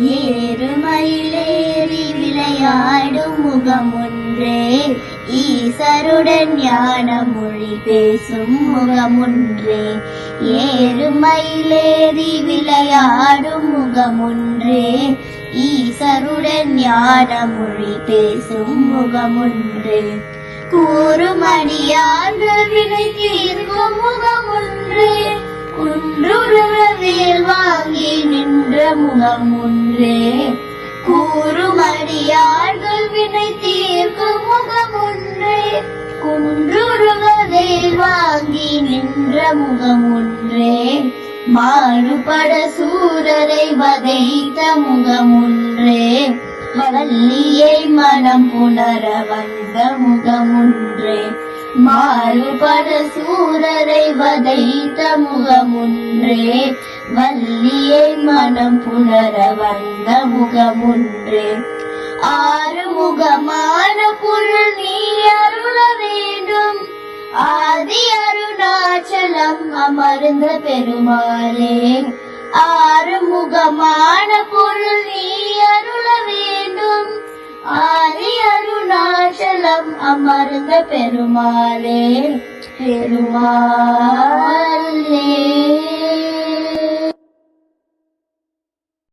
ஏறுமயிலேறி விளையாடும் முகம் ஒன்றே, ஈசருடன் ஞான மொழி பேசும் முகம் ஒன்றே. ஏறுமயிலேறி விளையாடும் முகம் ஒன்றே, ஈசருடன் ஞான மொழி பேசும் முகம் ஒன்றே. கூறுமடியார்கள் வினை தீர்க்கும் முகம் ஒன்றே, குன்றுருவேல் வாங்கி நின்ற முகம் ஒன்றே. கூறுமடியார்கள் வினை தீர்க்கும் முகம் ஒன்றே, குன்றுருவேல் வாங்கி நின்ற முகம் ஒன்றே. மாறுபட சூரரை வதைத்த முகம் ஒன்றே, வள்ளியை மனம் புணர வந்த முகம் ஒன்றே. மாறுபட சூரரை வதைத்த முகம் ஒன்றே, வள்ளியை மனம் புணர வந்த முகம் ஒன்றே. ஆறுமுகமான பொருள் நீ அருள வேண்டும், ஆதி அருணாச்சலம் அமர்ந்த பெருமாளே. ஆறுமுகமான பொருள் நீ அருள வேண்டும், ஆதி அருணாச்சலம் அமர்ந்த பெருமாளே. பெருமாளே